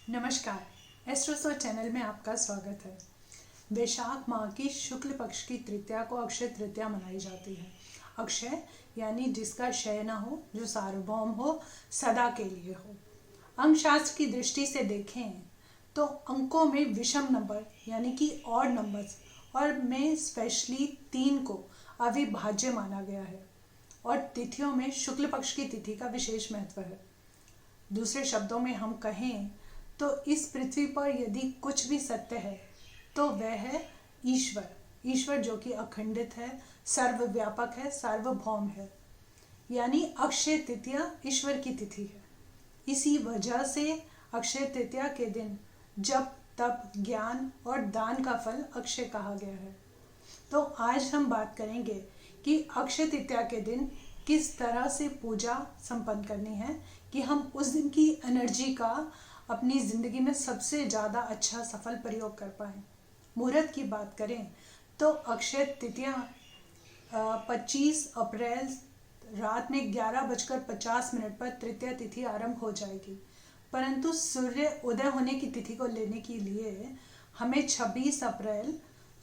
नमस्कार। एस्ट्रोसो चैनल में आपका स्वागत है। वैशाख माह की शुक्ल पक्ष की तृतीया को अक्षय तृतीया मनाई जाती है। अक्षय यानी जिसका क्षय न हो, जो सार्वभौम हो, सदा के लिए हो। अंक शास्त्र की दृष्टि से देखें तो अंकों में विषम नंबर यानी कि ऑड नंबर्स और में स्पेशली 3 को अविभाज्य माना गया है और तिथियों में शुक्ल पक्ष की तिथि का विशेष महत्व है। दूसरे शब्दों में हम कहें तो इस पृथ्वी पर यदि कुछ भी सत्य है तो वह है ईश्वर जो कि अखंडित है, सर्वव्यापक है, सार्वभौम है। यानी अक्षय तृतीया ईश्वर की तिथि है। इसी वजह से अक्षय तृतीया के दिन जप तप ज्ञान और दान का फल अक्षय कहा गया है। तो आज हम बात करेंगे कि अक्षय तृतीया के दिन किस तरह से पूजा संपन्न करनी है कि हम उस दिन की एनर्जी का अपनी ज़िंदगी में सबसे ज़्यादा अच्छा सफल प्रयोग कर पाएँ। मुहूर्त की बात करें तो अक्षय तृतीया 25 अप्रैल रात में 11:50 पर तृतीया तिथि आरंभ हो जाएगी, परंतु सूर्य उदय होने की तिथि को लेने के लिए हमें 26 अप्रैल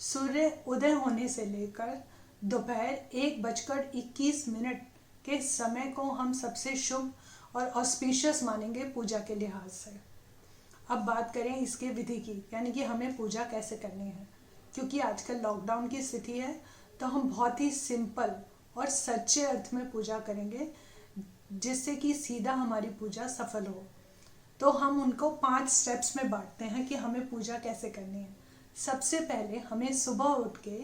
सूर्य उदय होने से लेकर दोपहर 1:21 के समय को हम सबसे शुभ और ऑस्पिशियस मानेंगे पूजा के लिहाज से। अब बात करें इसके विधि की, यानी कि हमें पूजा कैसे करनी है। क्योंकि आजकल लॉकडाउन की स्थिति है तो हम बहुत ही सिंपल और सच्चे अर्थ में पूजा करेंगे जिससे कि सीधा हमारी पूजा सफल हो। तो हम उनको 5 स्टेप्स में बांटते हैं कि हमें पूजा कैसे करनी है। सबसे पहले हमें सुबह उठ के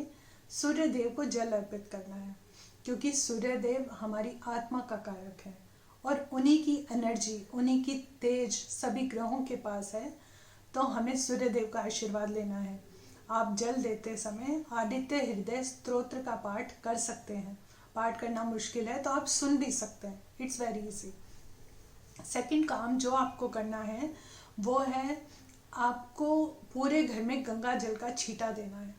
सूर्य देव को जल अर्पित करना है, क्योंकि सूर्य देव हमारी आत्मा का कारक है और उन्हीं की एनर्जी, उन्हीं की तेज सभी ग्रहों के पास है। तो हमें सूर्य देव का आशीर्वाद लेना है। आप जल देते समय आदित्य हृदय स्तोत्र का पाठ कर सकते हैं। पाठ करना मुश्किल है तो आप सुन भी सकते हैं, इट्स वेरी इजी। सेकंड काम जो आपको करना है वो है आपको पूरे घर में गंगा जल का छींटा देना है,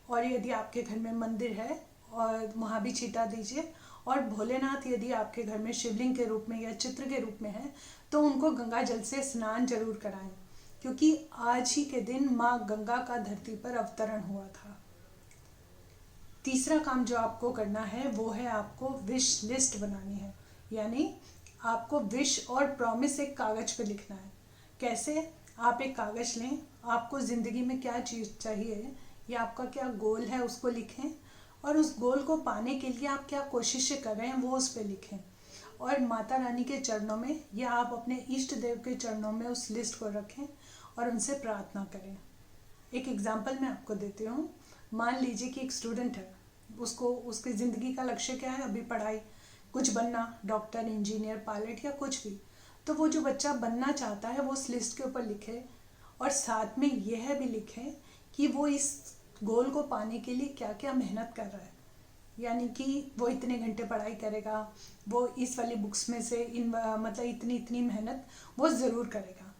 और यदि आपके घर में मंदिर है और वहाँ भी छींटा दीजिए। और भोलेनाथ यदि आपके घर में शिवलिंग के रूप में या चित्र के रूप में है तो उनको गंगा जल से स्नान जरूर कराएं, क्योंकि आज ही के दिन माँ गंगा का धरती पर अवतरण हुआ था। तीसरा काम जो आपको करना है वो है आपको विश लिस्ट बनानी है, यानी आपको विश और प्रॉमिस एक कागज पे लिखना है। कैसे? आप एक कागज लें, आपको ज़िंदगी में क्या चीज़ चाहिए या आपका क्या गोल है उसको लिखें, और उस गोल को पाने के लिए आप क्या कोशिशें कर रहे हैं वो उस पर लिखें। और माता रानी के चरणों में या आप अपने इष्ट देव के चरणों में उस लिस्ट को रखें और उनसे प्रार्थना करें। एक एग्जांपल मैं आपको देती हूँ। मान लीजिए कि एक स्टूडेंट है, उसको उसकी ज़िंदगी का लक्ष्य क्या है, अभी पढ़ाई, कुछ बनना, डॉक्टर, इंजीनियर, पायलट या कुछ भी। तो वो जो बच्चा बनना चाहता है वो उस लिस्ट के ऊपर लिखे और साथ में यह भी लिखे कि वो इस गोल को पाने के लिए क्या क्या मेहनत कर रहा है। यानी कि वो इतने घंटे पढ़ाई करेगा, वो इस वाली बुक्स में से मतलब इतनी इतनी मेहनत वो ज़रूर करेगा।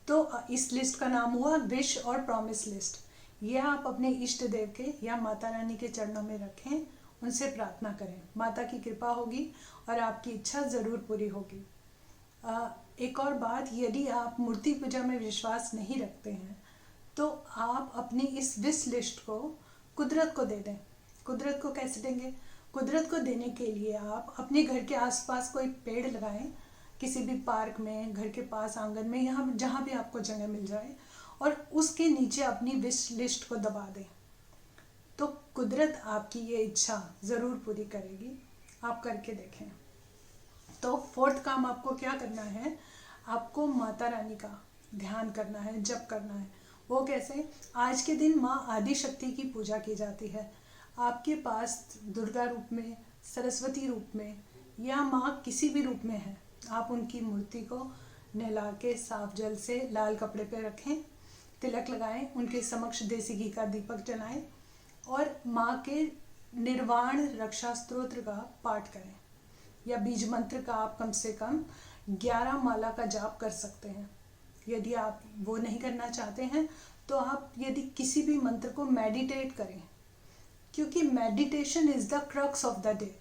तो इस लिस्ट का नाम हुआ विश और प्रॉमिस लिस्ट। यह आप अपने इष्ट देव के या माता रानी के चरणों में रखें, उनसे प्रार्थना करें। माता की कृपा होगी और आपकी इच्छा ज़रूर पूरी होगी। एक और बात, यदि आप मूर्ति पूजा में विश्वास नहीं रखते हैं तो आप अपनी इस विश लिस्ट को कुदरत को दे दें। कुदरत को कैसे देंगे? कुदरत को देने के लिए आप अपने घर के आसपास कोई पेड़ लगाएं, किसी भी पार्क में, घर के पास आंगन में, यहाँ जहाँ भी आपको जगह मिल जाए, और उसके नीचे अपनी विश लिस्ट को दबा दें। तो कुदरत आपकी ये इच्छा ज़रूर पूरी करेगी। आप करके देखें। तो फोर्थ काम आपको क्या करना है, आपको माता रानी का ध्यान करना है, जप करना है। वो कैसे? आज के दिन माँ आदि शक्ति की पूजा की जाती है। आपके पास दुर्गा रूप में, सरस्वती रूप में या माँ किसी भी रूप में है, आप उनकी मूर्ति को नहला के साफ जल से लाल कपड़े पे रखें, तिलक लगाएं, उनके समक्ष देसी घी का दीपक जलाएं और माँ के निर्वाण रक्षा स्तोत्र का पाठ करें, या बीज मंत्र का आप कम से कम 11 माला का जाप कर सकते हैं। यदि आप वो नहीं करना चाहते हैं तो आप यदि किसी भी मंत्र को मेडिटेट करें, क्योंकि meditation is the crux of the day.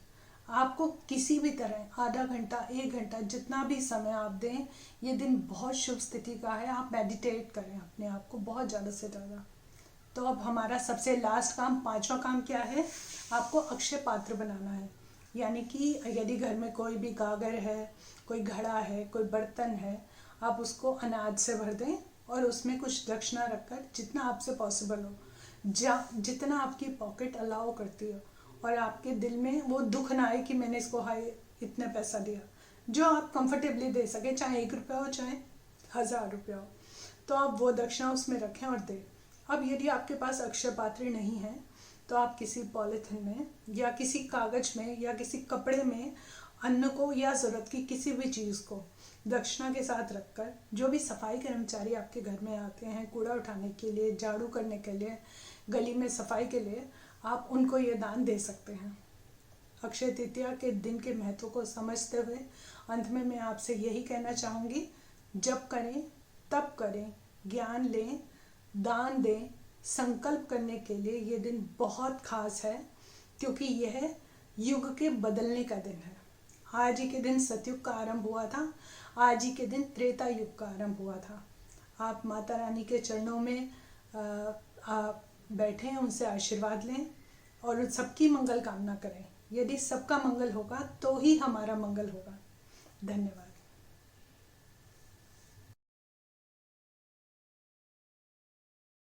आपको किसी भी तरह आधा घंटा 1 घंटा जितना भी समय आप दें, ये दिन बहुत शुभ स्थिति का है। आप मेडिटेट करें अपने आप को बहुत ज़्यादा से ज़्यादा। तो अब हमारा सबसे लास्ट काम, 5वां काम क्या है, आपको अक्षय पात्र बनाना है। यानी कि यदि घर में कोई भी गागर है, कोई घड़ा है, कोई बर्तन है, आप उसको अनाज से भर दें और उसमें कुछ दक्षिणा रखकर, जितना आपसे पॉसिबल हो, जितना आपकी पॉकेट अलाउ करती हो, और आपके दिल में वो दुख ना आए कि मैंने इसको हाई इतने पैसा दिया, जो आप कंफर्टेबली दे सके, चाहे 1 रुपया हो चाहे 1000 रुपया हो, तो आप वो दक्षिणा उसमें रखें और दें। अब यदि आपके पास अक्षय पात्र नहीं है तो आप किसी पॉलिथीन में या किसी कागज में या किसी कपड़े में अन्न को या ज़रूरत की किसी भी चीज़ को दक्षिणा के साथ रखकर, जो भी सफाई कर्मचारी आपके घर में आते हैं कूड़ा उठाने के लिए, झाड़ू करने के लिए, गली में सफाई के लिए, आप उनको ये दान दे सकते हैं। अक्षय तृतीया के दिन के महत्व को समझते हुए अंत में मैं आपसे यही कहना चाहूँगी, जब करें तब करें, ज्ञान लें, दान दें। संकल्प करने के लिए ये दिन बहुत खास है, क्योंकि यह युग के बदलने का दिन है। आज ही के दिन सतयुग का आरंभ हुआ था, आज ही के दिन त्रेता युग का आरंभ हुआ था। आप माता रानी के चरणों में बैठें, उनसे आशीर्वाद लें और सबकी मंगल कामना करें। यदि सबका मंगल होगा तो ही हमारा मंगल होगा। धन्यवाद।